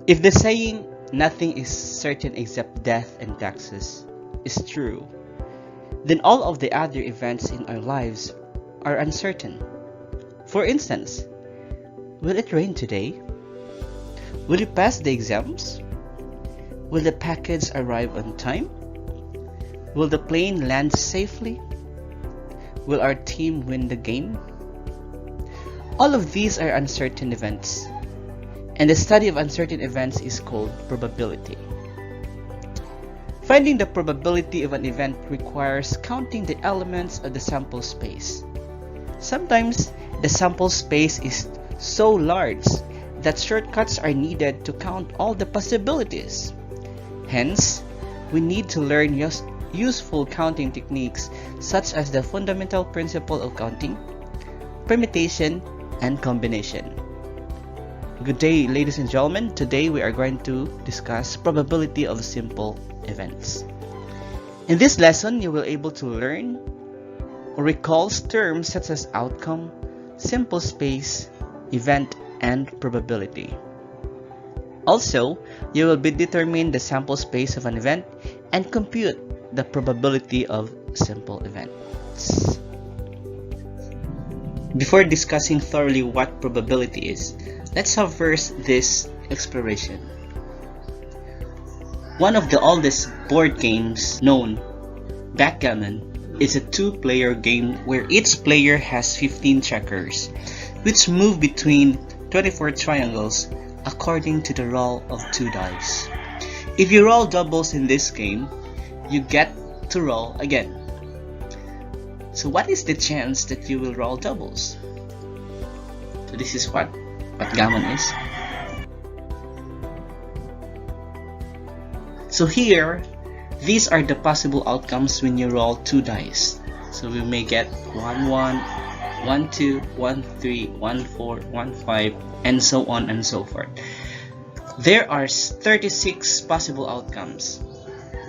If the saying, "nothing is certain except death and taxes," is true, then all of the other events in our lives are uncertain. For instance, will it rain today? Will you pass the exams? Will the package arrive on time? Will the plane land safely? Will our team win the game? All of these are uncertain events, and the study of uncertain events is called probability. Finding the probability of an event requires counting the elements of the sample space. Sometimes the sample space is so large that shortcuts are needed to count all the possibilities. Hence, we need to learn useful counting techniques such as the fundamental principle of counting, permutation, and combination. Good day, ladies and gentlemen. Today we are going to discuss probability of simple events. In this lesson, you will be able to learn or recall terms such as outcome, simple space, event, and probability. Also, you will determine the sample space of an event and compute the probability of simple events. Before discussing thoroughly what probability is, let's have first this exploration. One of the oldest board games known, backgammon, is a two-player game where each player has 15 checkers, which move between 24 triangles according to the roll of 2 dice. If you roll doubles in this game, you get to roll again. So what is the chance that you will roll doubles? So this is what gammon is. So here, these are the possible outcomes when you roll 2 dice. So we may get 1, 1, 1, 2, 1, 3, 1, 4, 1, 5, and so on and so forth. There are 36 possible outcomes.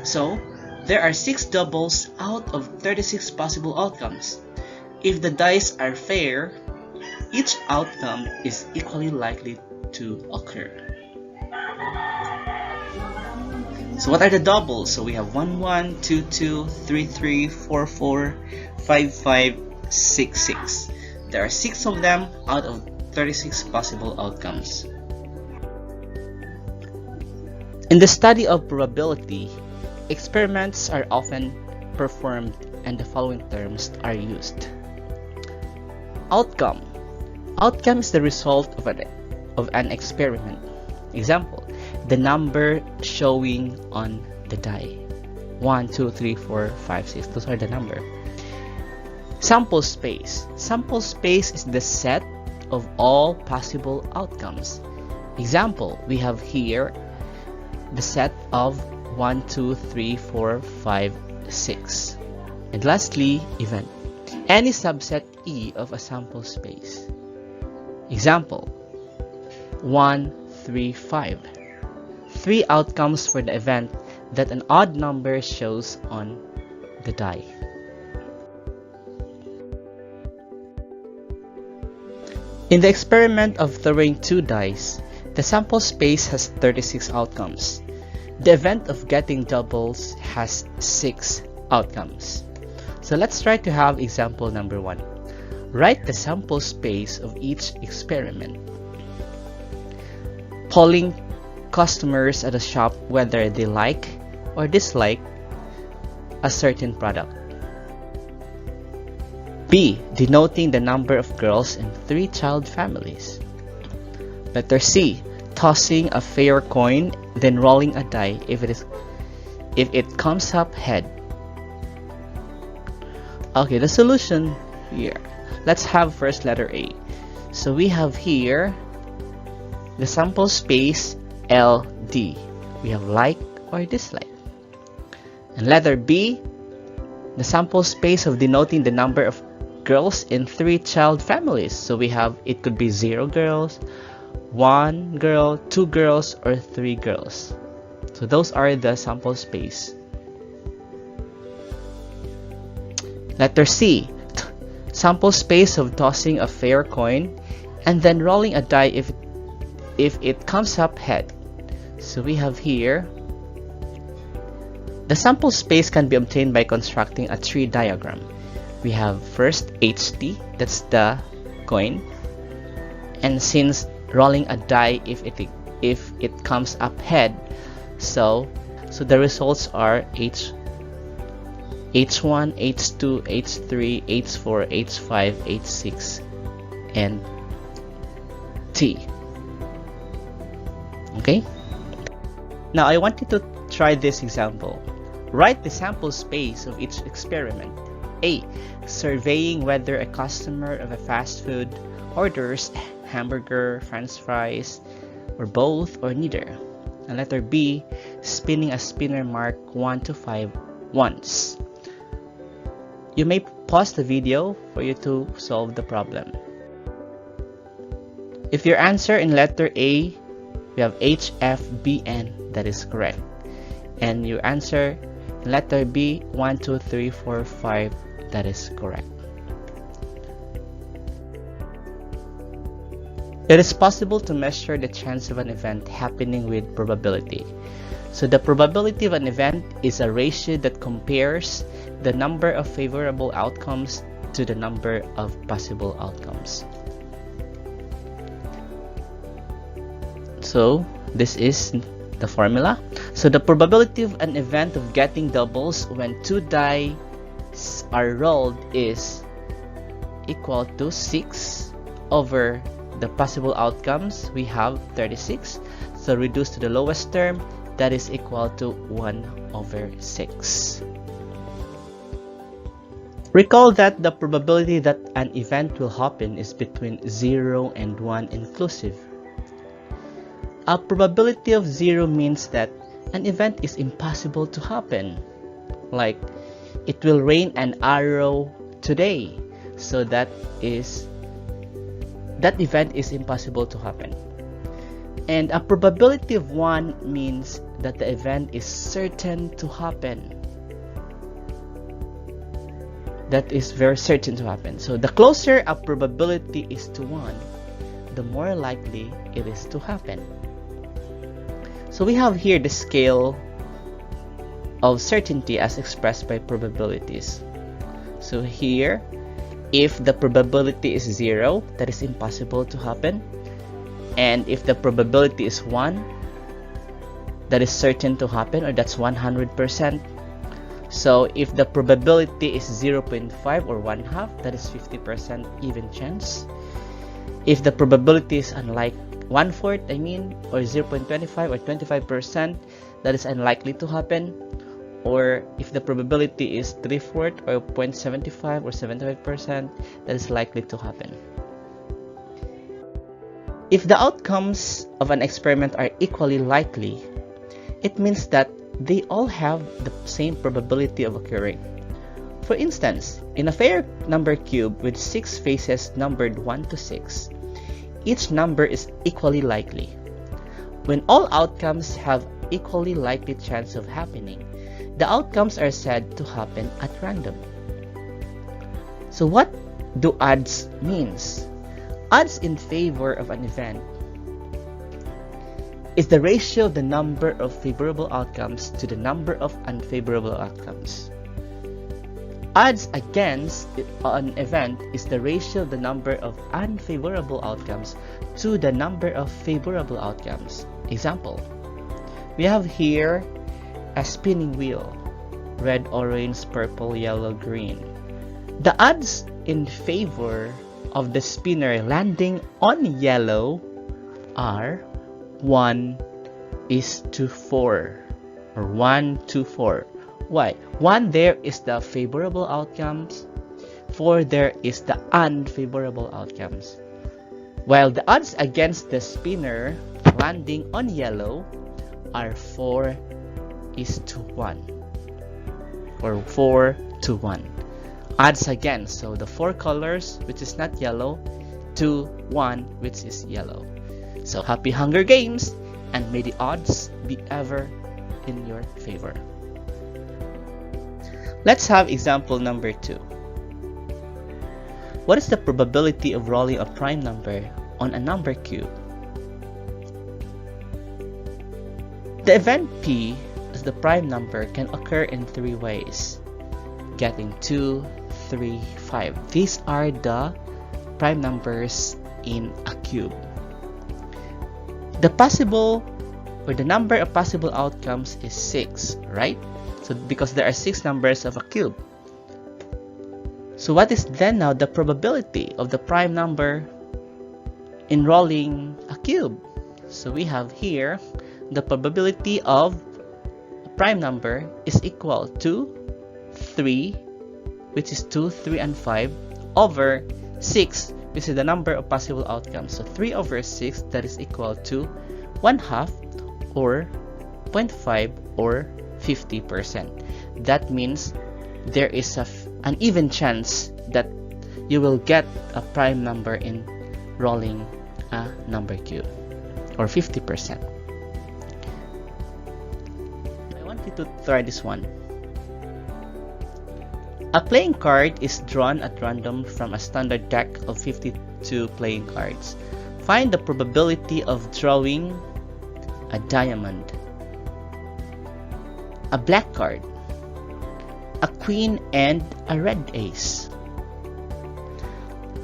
So, there are 6 doubles out of 36 possible outcomes. If the dice are fair, each outcome is equally likely to occur. So what are the doubles? So we have 1, 1, 2, 2, 3, 3, 4, 4, 5, 5, 6, 6. There are 6 of them out of 36 possible outcomes. In the study of probability, experiments are often performed and the following terms are used. Outcome. Outcome is the result of an experiment. Example, the number showing on the die. 1, 2, 3, 4, 5, 6. Those are the number. Sample space. Sample space is the set of all possible outcomes. Example, we have here the set of 1, 2, 3, 4, 5, 6. And lastly, event. Any subset E of a sample space. Example, 1, 3, 5. 3 outcomes for the event that an odd number shows on the die. In the experiment of throwing 2 dice, the sample space has 36 outcomes. The event of getting doubles has 6 outcomes. So let's try to have example number 1. Write the sample space of each experiment. Polling customers at a shop whether they like or dislike a certain product. B. Denoting the number of girls in 3-child families. Letter C. Tossing a fair coin, then rolling a die if it comes up head. Okay, the solution here. Let's have first letter A. So we have here the sample space LD. We have like or dislike. And letter B, the sample space of denoting the number of girls in 3-child families. So we have, it could be 0 girls, 1 girl, 2 girls, or 3 girls. So those are the sample space. Letter C, sample space of tossing a fair coin and then rolling a die if it comes up head. So we have here, the sample space can be obtained by constructing a tree diagram. We have first HT, that's the coin, and since rolling a die, if it comes up head, so the results are H1, H2, H3, H4, H5, H6, and T. Okay? Now I want you to try this example. Write the sample space of each experiment. A. Surveying whether a customer of a fast food orders hamburger, french fries, or both, or neither. And letter B. Spinning a spinner mark 1 to 5 once. You may pause the video for you to solve the problem. If your answer in letter A, we have HFBN, that is correct. And your answer in letter B, 1, 2, 3, 4, 5, that is correct. It is possible to measure the chance of an event happening with probability. So the probability of an event is a ratio that compares the number of favorable outcomes to the number of possible outcomes. So this is the formula. So the probability of an event of getting doubles when 2 dice are rolled is equal to 6 over the possible outcomes. We have 36. So reduced to the lowest term, that is equal to 1 over 6. Recall that the probability that an event will happen is between 0 and 1 inclusive. A probability of 0 means that an event is impossible to happen. Like, it will rain an arrow today. So that event is impossible to happen. And a probability of 1 means that the event is certain to happen. That is very certain to happen. So the closer a probability is to 1, the more likely it is to happen. So we have here the scale of certainty as expressed by probabilities. So here, if the probability is 0, that is impossible to happen. And if the probability is 1, that is certain to happen, or that's 100%. So if the probability is 0.5 or 1/2, that is 50% even chance. If the probability is unlike 1/4, or 0.25 or 25%, that is unlikely to happen. Or if the probability is 3/4 or 0.75 or 75%, that is likely to happen. If the outcomes of an experiment are equally likely, it means that they all have the same probability of occurring. For instance, in a fair number cube with 6 faces numbered 1 to 6, each number is equally likely. When all outcomes have equally likely chance of happening, the outcomes are said to happen at random. So what do odds means? Odds in favor of an event is the ratio of the number of favorable outcomes to the number of unfavorable outcomes. Odds against an event is the ratio of the number of unfavorable outcomes to the number of favorable outcomes. Example, we have here a spinning wheel, red, orange, purple, yellow, green. The odds in favor of the spinner landing on yellow are 1:4, or 1:4. Why? 1 there is the favorable outcomes, 4 there is the unfavorable outcomes. While the odds against the spinner landing on yellow are 4:1, or 4:1. Odds against, so the 4 colors, which is not yellow, to 1, which is yellow. So happy Hunger Games, and may the odds be ever in your favor. Let's have example number 2. What is the probability of rolling a prime number on a number cube? The event P as the prime number can occur in three ways: getting 2, 3, 5. These are the prime numbers in a cube. The possible or the number of possible outcomes is 6, right? So because there are 6 numbers of a cube. So what is then now the probability of the prime number enrolling a cube? So we have here the probability of a prime number is equal to 3, which is 2, 3, and 5, over 6, which is the number of possible outcomes. So 3 over 6, that is equal to 1/2, or 0.5, or 50%. That means there is an even chance that you will get a prime number in rolling a number cube, or 50%. I want you to try this one. A playing card is drawn at random from a standard deck of 52 playing cards. Find the probability of drawing a diamond, a black card, a queen, and a red ace.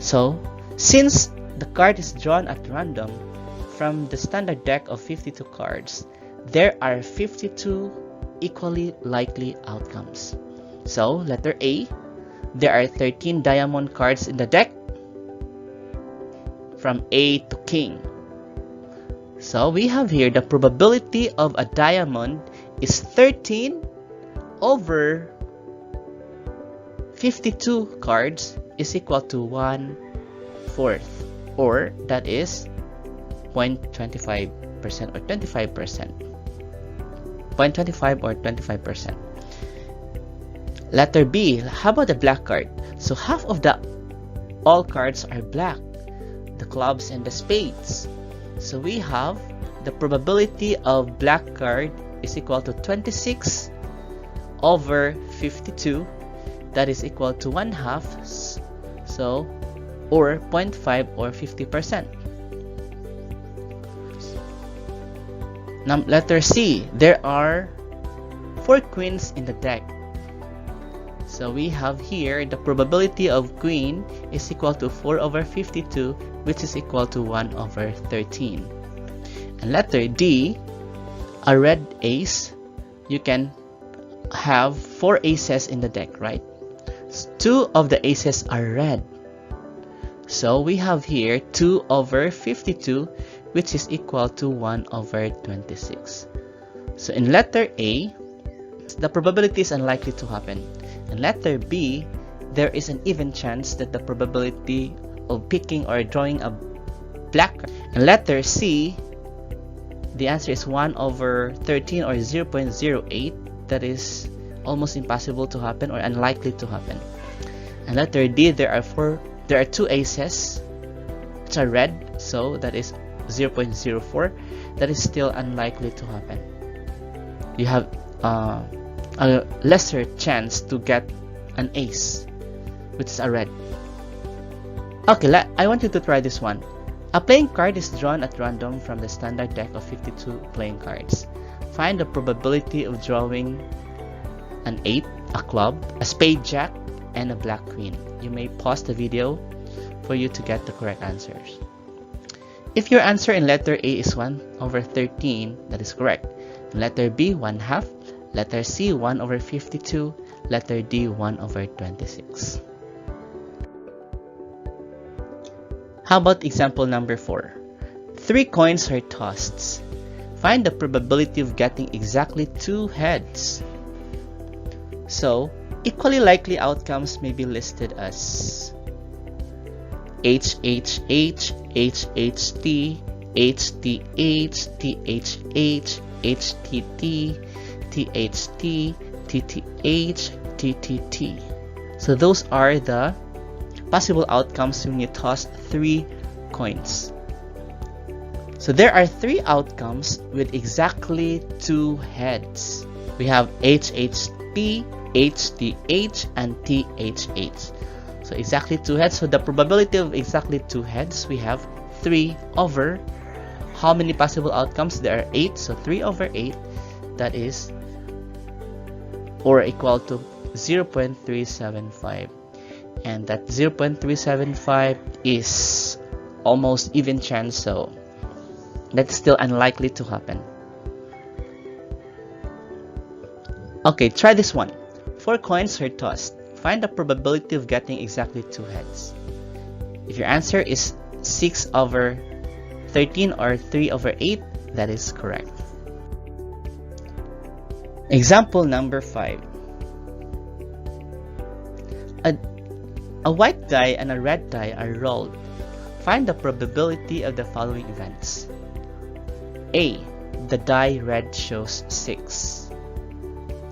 So, since the card is drawn at random from the standard deck of 52 cards, there are 52 equally likely outcomes. So, letter A, there are 13 diamond cards in the deck from A to King. So, we have here the probability of a diamond is 13 over 52 cards is equal to 1/4, or that is 0.25% or 25%. 0.25 or 25%. Letter B, how about the black card? So half of all cards are black, the clubs and the spades. So we have the probability of black card is equal to 26 over 52, that is equal to 1/2, so, or 0.5 or 50%. Now letter C, there are 4 queens in the deck. So we have here the probability of queen is equal to 4 over 52, which is equal to 1 over 13. And letter D, a red ace, you can have 4 aces in the deck, right? 2 of the aces are red. So we have here 2 over 52, which is equal to 1 over 26. So in letter A, the probability is unlikely to happen. In letter B, there is an even chance that the probability of picking or drawing a black card. In letter C, the answer is 1 over 13 or 0.08. That is almost impossible to happen or unlikely to happen. And letter D, there are 2 aces which are red, so that is 0.04. That is still unlikely to happen. You have a lesser chance to get an ace, which is a red. Okay, I want you to try this one. A playing card is drawn at random from the standard deck of 52 playing cards. Find the probability of drawing an 8, a club, a spade jack, and a black queen. You may pause the video for you to get the correct answers. If your answer in letter A is 1 over 13, that is correct. In letter B, 1/2. Letter C, 1 over 52. Letter D, 1 over 26. How about example number 4? 3 coins are tossed. Find the probability of getting exactly 2 heads. So, equally likely outcomes may be listed as HHH, HHT, HTH, THH, HTT, THT, TTH, TTT. So those are the possible outcomes when you toss 3 coins. So there are 3 outcomes with exactly 2 heads. We have HHT, HTH, and THH. So exactly 2 heads. So the probability of exactly 2 heads, we have 3 over how many possible outcomes? There are 8, so 3 over 8 that is or equal to 0.375, and that 0.375 is almost even chance, so that's still unlikely to happen. Okay, try this one. 4 coins are tossed. Find the probability of getting exactly 2 heads. If your answer is 6 over 13 or 3 over 8, that is correct. Example number 5. A white die and a red die are rolled. Find the probability of the following events. A. The die red shows 6.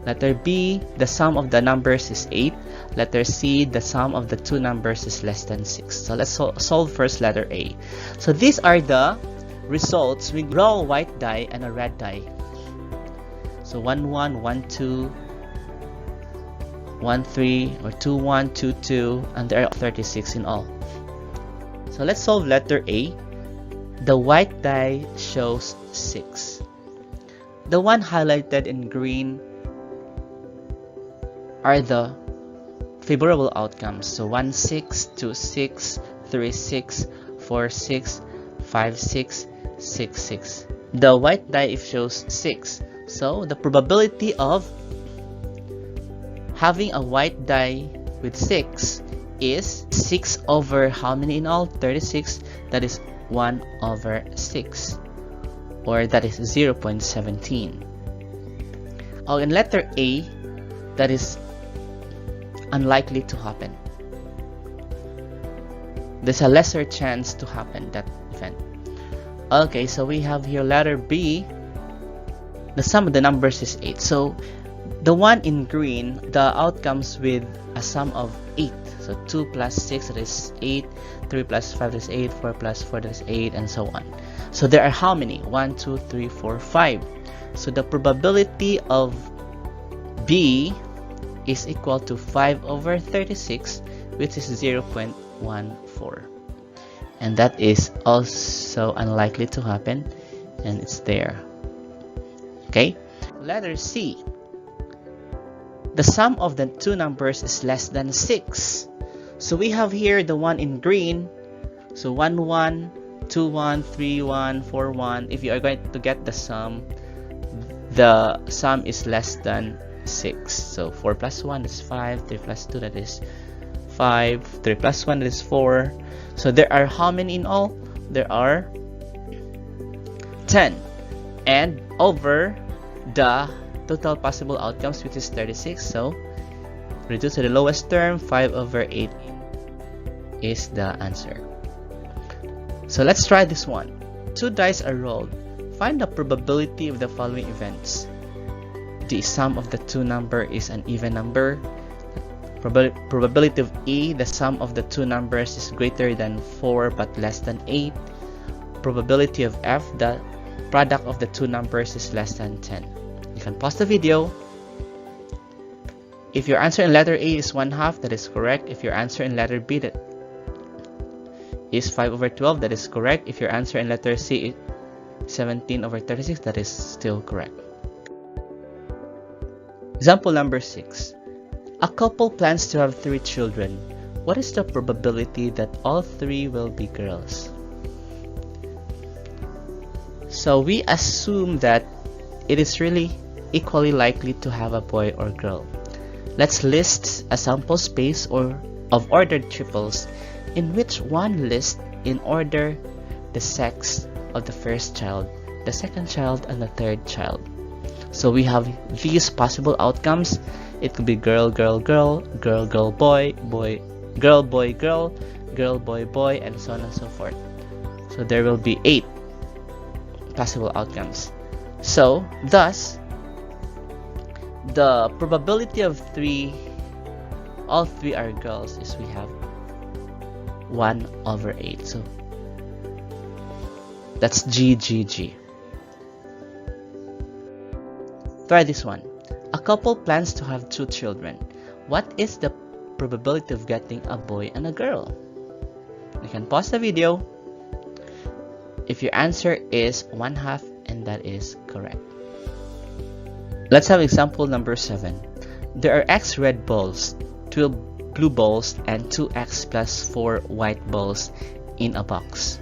Letter B. The sum of the numbers is 8. Letter C. The sum of the two numbers is less than 6. So let's solve first letter A. So these are the results. We roll white die and a red die. So 1 1, 1 2, 1 3, or 2 1, 2 2, and there are 36 in all. So let's solve letter A. The white die shows 6. The one highlighted in green are the favorable outcomes. So 1 6, 2 6, 3 6, 4 6, 5 6, 6 6. The white die shows 6. So the probability of having a white die with 6 is 6 over how many in all? 36. That is 1 over 6, or that is 0.17. Oh, in letter A, that is unlikely to happen. There's a lesser chance to happen, that event. Okay, so we have here letter B. The sum of the numbers is 8. So the one in green, the outcomes with a sum of 8. So 2 plus 6, that is 8. 3 plus 5, that is 8. 4 plus 4, that is 8, and so on. So there are how many? 1, 2, 3, 4, 5. So the probability of B is equal to 5 over 36, which is 0.14. And that is also unlikely to happen, and it's there. Okay, letter C. The sum of the two numbers is less than 6. So we have here the one in green. So 1 1, 2 1, 3 1, 4 1. If you are going to get the sum is less than 6. So 4 plus 1 is 5. 3 plus 2, that is 5. 3 plus 1, that is 4. So there are how many in all? There are 10. And over the total possible outcomes, which is 36. So reduce to the lowest term, 5 over 8 is the answer. So let's try this one. 2 dice are rolled. Find the probability of the following events. The sum of the two number is an even number. Probability of E, the sum of the two numbers is greater than 4 but less than 8. Probability of F, the product of the two numbers is less than 10. You can pause the video. If your answer in letter A is 1/2, that is correct. If your answer in letter B that is 5 over 12, that is correct. If your answer in letter C is 17 over 36, that is still correct. Example number 6. A couple plans to have 3 children. What is the probability that all 3 will be girls? So we assume that it is really equally likely to have a boy or girl. Let's list a sample space of ordered triples in which one lists in order the sex of the first child, the second child, and the third child. So we have these possible outcomes. It could be girl, girl, girl, girl, girl, boy, boy, girl, boy, girl, girl, boy, boy, and so on and so forth. So there will be 8 possible outcomes. So thus, the probability of all 3 are girls is we have 1 over 8. So that's G. Try this one. A couple plans to have 2 children. What is the probability of getting a boy and a girl? You can pause the video. If your answer is 1/2, and that is correct. Let's have example number 7. There are x red balls, 12 blue balls, and 2x plus 4 white balls in a box.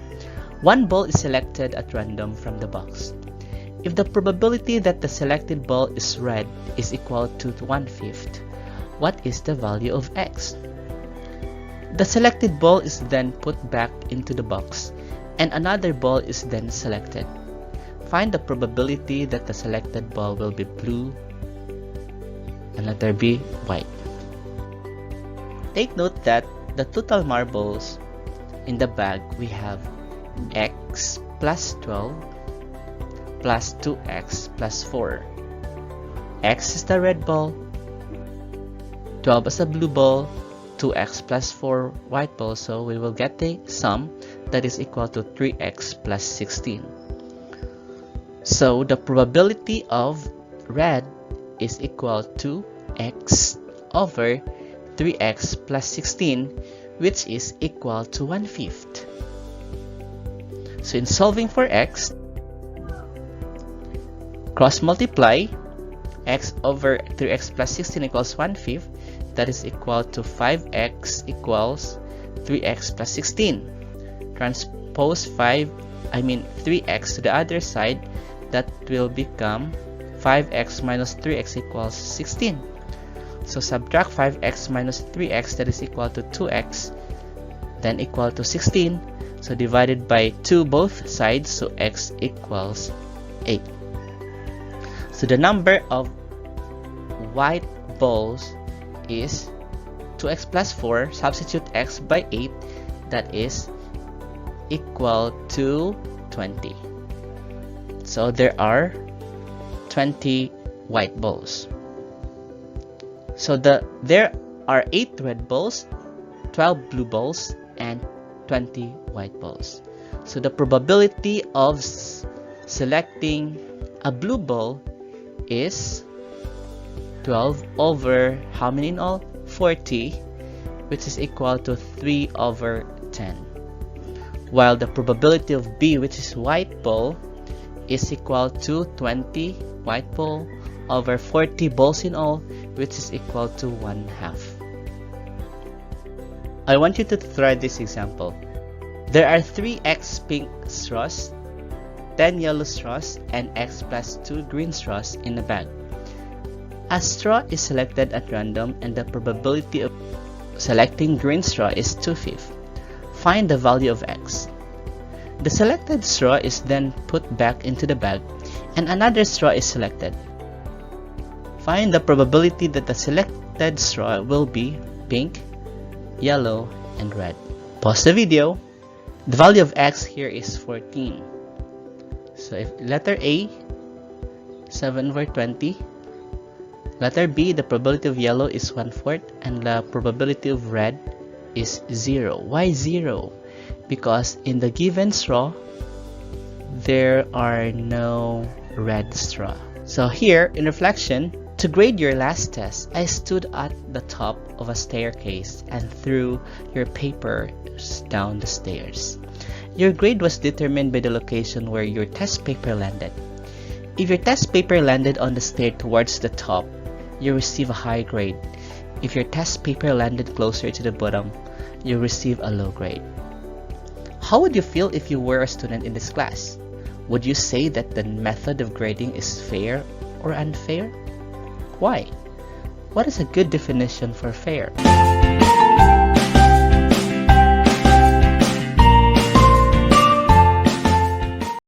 One ball is selected at random from the box. If the probability that the selected ball is red is equal to 1/5, what is the value of x? The selected ball is then put back into the box, and another ball is then selected. Find the probability that the selected ball will be blue and letter B, white. Take note that the total marbles in the bag we have x plus 12 plus 2x plus 4. X is the red ball, 12 is the blue ball, 2x plus 4 white ball, so we will get the sum that is equal to 3x plus 16. So the probability of red is equal to x over 3x plus 16, which is equal to 1/5. So in solving for x, cross multiply x over 3x plus 16 equals 1/5. That is equal to 5x equals 3x plus 16. Transpose 3x to the other side. That will become 5x minus 3x equals 16. So subtract 5x minus 3x, that is equal to 2x, then equal to 16. So divided by 2 both sides, so x equals 8. So the number of white balls is 2x plus 4, substitute x by 8, that is equal to 20. So there are 20 white balls. So there are 8 red balls, 12 blue balls, and 20 white balls. So the probability of selecting a blue ball is 12 over how many in all? 40, which is equal to 3 over 10. While the probability of B, which is white ball, is equal to 20 white ball over 40 balls in all, which is equal to 1/2. I want you to try this example. There are 3 x pink straws, 10 yellow straws, and x plus 2 green straws in a bag. A straw is selected at random and the probability of selecting green straw is 2/5. Find the value of x. The selected straw is then put back into the bag and another straw is selected. Find the probability that the selected straw will be pink, yellow, and red. Pause the video. The value of x here is 14. So if letter A, 7 over 20. Letter B, the probability of yellow is 1/4 and the probability of red is 0. Why 0? Because in the given straw, there are no red straw. So here, in reflection, to grade your last test, I stood at the top of a staircase and threw your papers down the stairs. Your grade was determined by the location where your test paper landed. If your test paper landed on the stair towards the top, you receive a high grade. If your test paper landed closer to the bottom, you receive a low grade. How would you feel if you were a student in this class? Would you say that the method of grading is fair or unfair? Why? What is a good definition for fair?